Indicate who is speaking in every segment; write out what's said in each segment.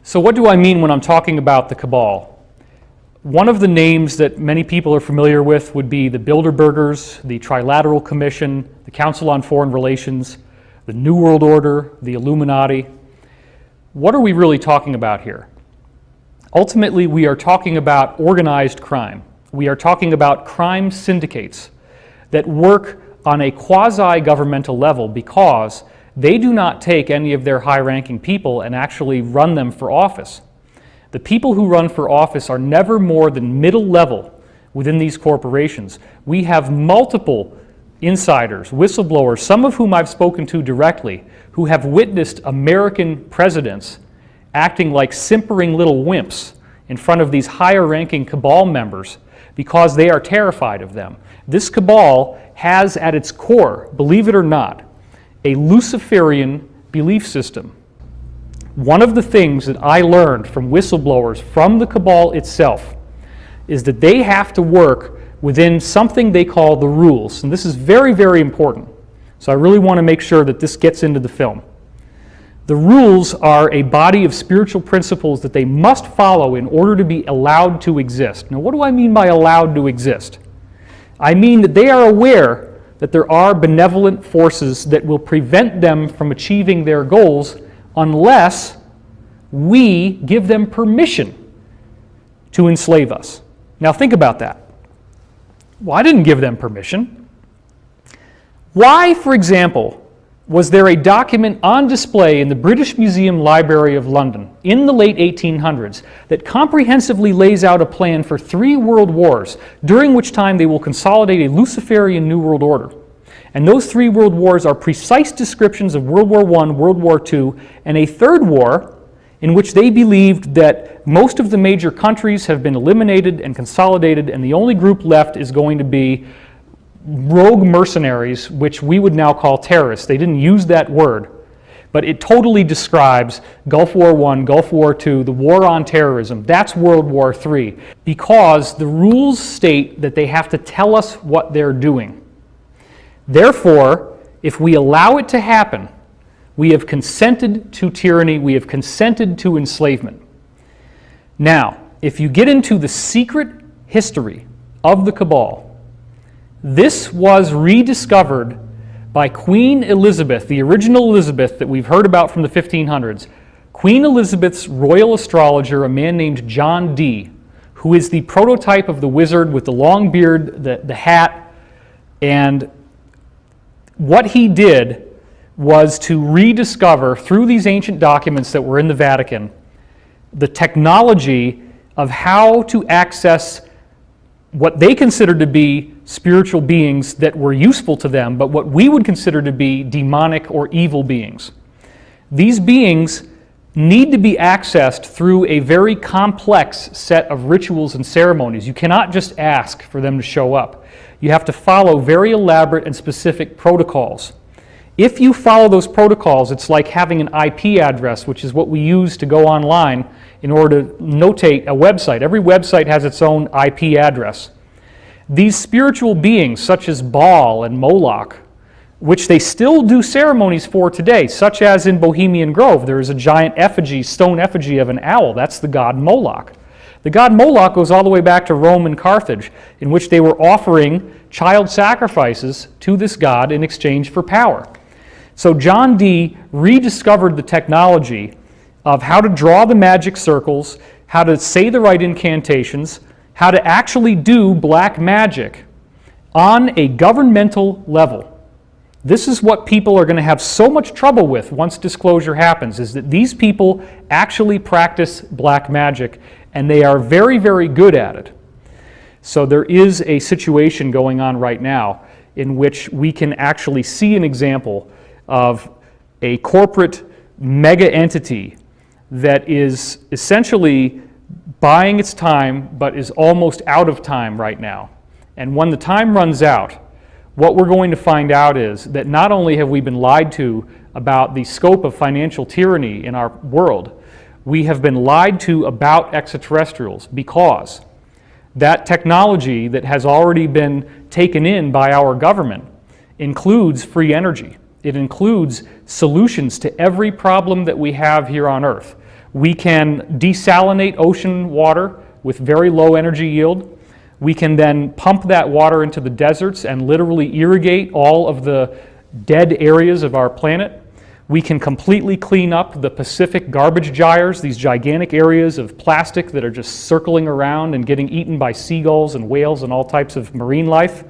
Speaker 1: So what do I mean when I'm talking about the cabal? One of the names that many people are familiar with would be the Bilderbergers, the Trilateral Commission, the Council on Foreign Relations, the New World Order, the Illuminati. What are we really talking about here? Ultimately, we are talking about organized crime. We are talking about crime syndicates that work on a quasi-governmental level because they do not take any of their high-ranking people and actually run them for office. The people who run for office are never more than middle level within these corporations. We have multiple insiders, whistleblowers, some of whom I've spoken to directly, who have witnessed American presidents acting like simpering little wimps in front of these higher-ranking cabal members because they are terrified of them. This cabal has at its core, believe it or not, a Luciferian belief system. One of the things that I learned from whistleblowers from the cabal itself is that they have to work within something they call the rules. And this is very, very important. So I really want to make sure that this gets into the film. The rules are a body of spiritual principles that they must follow in order to be allowed to exist. Now, what do I mean by allowed to exist? I mean that they are aware that there are benevolent forces that will prevent them from achieving their goals unless we give them permission to enslave us. Now think about that. Well, I didn't give them permission. Why, for example, was there a document on display in the British Museum Library of London in the late 1800s that comprehensively lays out a plan for 3 world wars, during which time they will consolidate a Luciferian New World Order? And those 3 world wars are precise descriptions of World War I, World War II, and a third war in which they believed that most of the major countries have been eliminated and consolidated, and the only group left is going to be rogue mercenaries, which we would now call terrorists. They didn't use that word, but it totally describes Gulf War I, Gulf War II, the war on terrorism. That's World War III, because the rules state that they have to tell us what they're doing. Therefore, if we allow it to happen, we have consented to tyranny, we have consented to enslavement. Now, if you get into the secret history of the cabal, this was rediscovered by Queen Elizabeth, the original Elizabeth that we've heard about from the 1500s. Queen Elizabeth's royal astrologer, a man named John Dee, who is the prototype of the wizard with the long beard, the hat, and what he did was to rediscover, through these ancient documents that were in the Vatican, the technology of how to access what they considered to be spiritual beings that were useful to them, but what we would consider to be demonic or evil beings. These beings need to be accessed through a very complex set of rituals and ceremonies. You cannot just ask for them to show up. You have to follow very elaborate and specific protocols. If you follow those protocols, it's like having an IP address, which is what we use to go online in order to notate a website. Every website has its own IP address. These spiritual beings, such as Baal and Moloch, which they still do ceremonies for today, such as in Bohemian Grove, there is a giant effigy, stone effigy of an owl. That's the god Moloch. The god Moloch goes all the way back to Rome and Carthage, in which they were offering child sacrifices to this god in exchange for power. So John Dee rediscovered the technology of how to draw the magic circles, how to say the right incantations, how to actually do black magic on a governmental level. This is what people are going to have so much trouble with once disclosure happens, is that these people actually practice black magic, and they are very, very good at it. So there is a situation going on right now in which we can actually see an example of a corporate mega entity that is essentially buying its time, but is almost out of time right now. And when the time runs out, what we're going to find out is that not only have we been lied to about the scope of financial tyranny in our world, we have been lied to about extraterrestrials, because that technology that has already been taken in by our government includes free energy. It includes solutions to every problem that we have here on Earth. We can desalinate ocean water with very low energy yield. We can then pump that water into the deserts and literally irrigate all of the dead areas of our planet. We can completely clean up the Pacific garbage gyres, these gigantic areas of plastic that are just circling around and getting eaten by seagulls and whales and all types of marine life.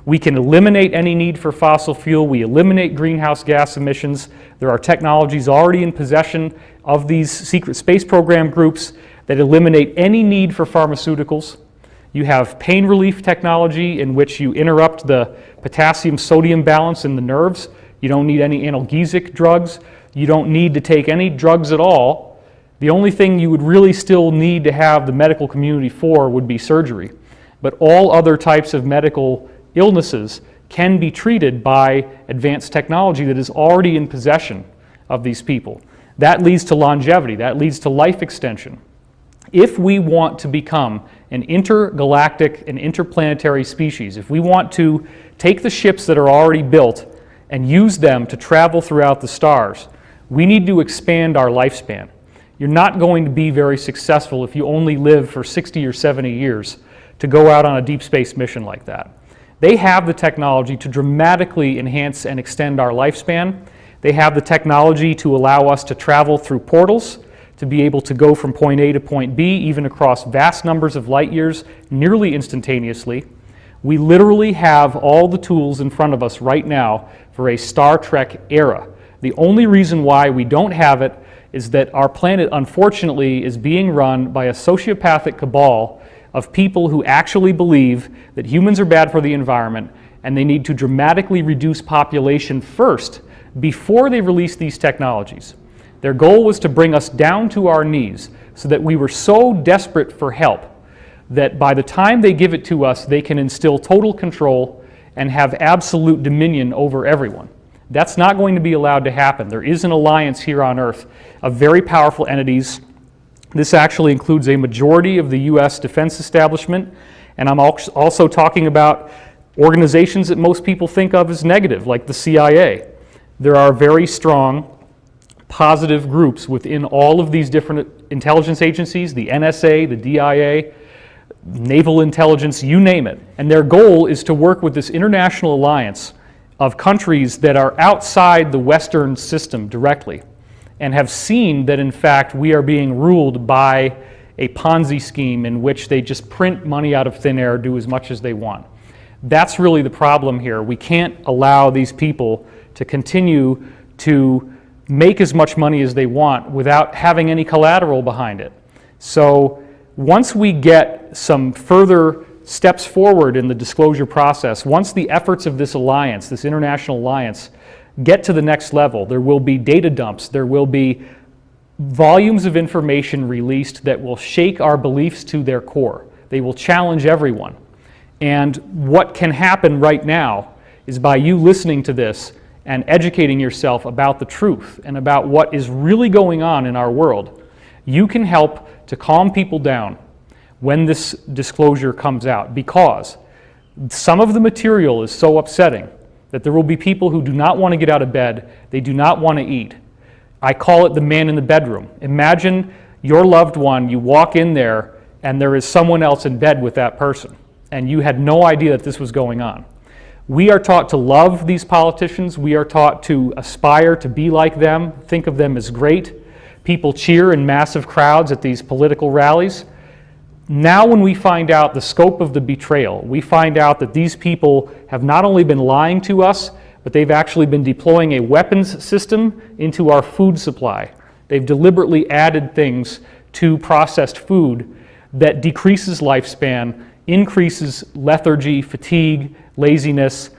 Speaker 1: We can eliminate any need for fossil fuel. We eliminate greenhouse gas emissions. There are technologies already in possession of these secret space program groups that eliminate any need for pharmaceuticals. You have pain relief technology in which you interrupt the potassium-sodium balance in the nerves. You don't need any analgesic drugs. You don't need to take any drugs at all. The only thing you would really still need to have the medical community for would be surgery. But all other types of medical illnesses can be treated by advanced technology that is already in possession of these people. That leads to longevity. That leads to life extension. If we want to become an intergalactic and interplanetary species, if we want to take the ships that are already built and use them to travel throughout the stars, we need to expand our lifespan. You're not going to be very successful if you only live for 60 or 70 years to go out on a deep space mission like that. They have the technology to dramatically enhance and extend our lifespan. They have the technology to allow us to travel through portals, to be able to go from point A to point B, even across vast numbers of light years, nearly instantaneously. We literally have all the tools in front of us right now for a Star Trek era. The only reason why we don't have it is that our planet, unfortunately, is being run by a sociopathic cabal of people who actually believe that humans are bad for the environment and they need to dramatically reduce population first before they release these technologies. Their goal was to bring us down to our knees so that we were so desperate for help that by the time they give it to us, they can instill total control and have absolute dominion over everyone. That's not going to be allowed to happen. There is an alliance here on Earth of very powerful entities. This actually includes a majority of the U.S. defense establishment, and I'm also talking about organizations that most people think of as negative, like the CIA. There are very strong positive groups within all of these different intelligence agencies, the NSA, the DIA, naval intelligence, you name it. And their goal is to work with this international alliance of countries that are outside the Western system directly and have seen that, in fact, we are being ruled by a Ponzi scheme in which they just print money out of thin air, do as much as they want. That's really the problem here. We can't allow these people to continue to make as much money as they want without having any collateral behind it. So once we get some further steps forward in the disclosure process, once the efforts of this alliance, this international alliance, get to the next level, there will be data dumps, there will be volumes of information released that will shake our beliefs to their core. They will challenge everyone. And what can happen right now is by you listening to this and educating yourself about the truth and about what is really going on in our world, you can help to calm people down when this disclosure comes out, because some of the material is so upsetting that there will be people who do not want to get out of bed, they do not want to eat. I call it the man in the bedroom. Imagine your loved one, you walk in there and there is someone else in bed with that person, and you had no idea that this was going on. We are taught to love these politicians. We are taught to aspire to be like them, think of them as great. People cheer in massive crowds at these political rallies. Now when we find out the scope of the betrayal, we find out that these people have not only been lying to us, but they've actually been deploying a weapons system into our food supply. They've deliberately added things to processed food that decreases lifespan, increases lethargy, fatigue, laziness,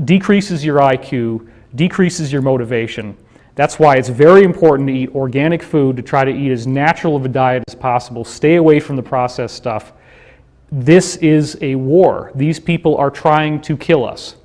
Speaker 1: decreases your IQ, decreases your motivation. That's why it's very important to eat organic food, to try to eat as natural of a diet as possible, stay away from the processed stuff. This is a war. These people are trying to kill us.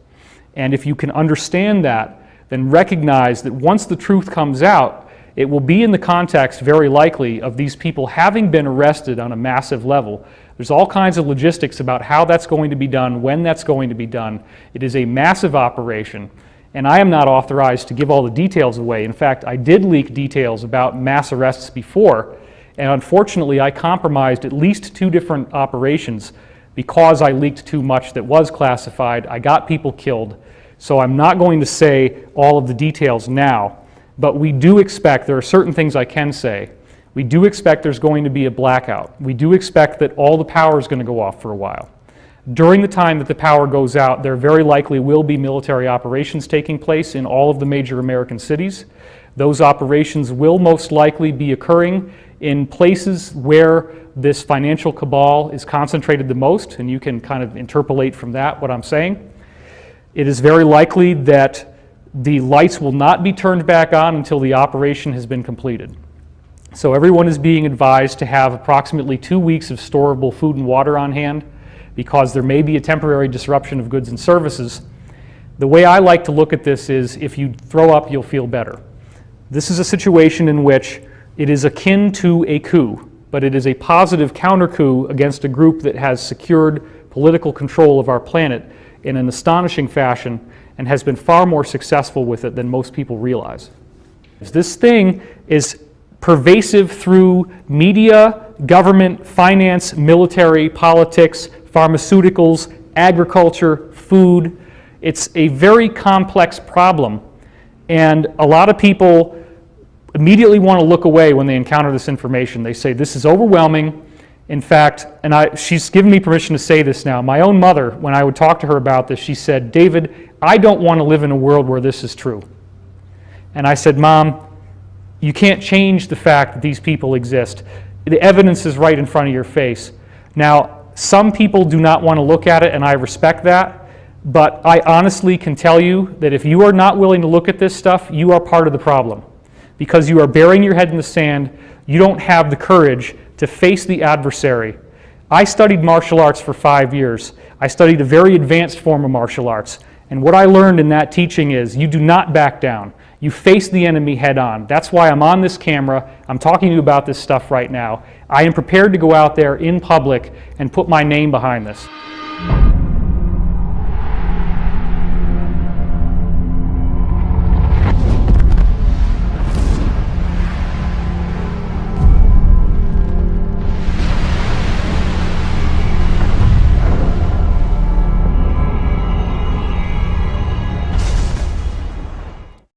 Speaker 1: And if you can understand that, then recognize that once the truth comes out, it will be in the context, very likely, of these people having been arrested on a massive level. There's all kinds of logistics about how that's going to be done, when that's going to be done. It is a massive operation. and I am not authorized to give all the details away. In fact, I did leak details about mass arrests before, and unfortunately I compromised at least 2 different operations because I leaked too much that was classified. I got people killed, so I'm not going to say all of the details now, but we do expect, there are certain things I can say. We do expect there's going to be a blackout. We do expect that all the power is going to go off for a while. During the time that the power goes out, there very likely will be military operations taking place in all of the major American cities. Those operations will most likely be occurring in places where this financial cabal is concentrated the most, and you can kind of interpolate from that what I'm saying. It is very likely that the lights will not be turned back on until the operation has been completed. So everyone is being advised to have approximately 2 weeks of storable food and water on hand, because there may be a temporary disruption of goods and services. The way I like to look at this is, if you throw up, you'll feel better. This is a situation in which it is akin to a coup, but it is a positive counter-coup against a group that has secured political control of our planet in an astonishing fashion and has been far more successful with it than most people realize. This thing is pervasive through media, government, finance, military, politics, pharmaceuticals, agriculture, food. It's a very complex problem, and a lot of people immediately want to look away when they encounter this information. They say, this is overwhelming. In fact, and she's given me permission to say this now, my own mother, when I would talk to her about this, she said, David, I don't want to live in a world where this is true. And I said, Mom, you can't change the fact that these people exist. The evidence is right in front of your face. Now, some people do not want to look at it, and I respect that, but I honestly can tell you that if you are not willing to look at this stuff, you are part of the problem, because you are burying your head in the sand. You don't have the courage to face the adversary. I studied martial arts for 5 years. I studied a very advanced form of martial arts, and what I learned in that teaching is you do not back down. You face the enemy head on. That's why I'm on this camera. I'm talking to you about this stuff right now. I am prepared to go out there in public and put my name behind this.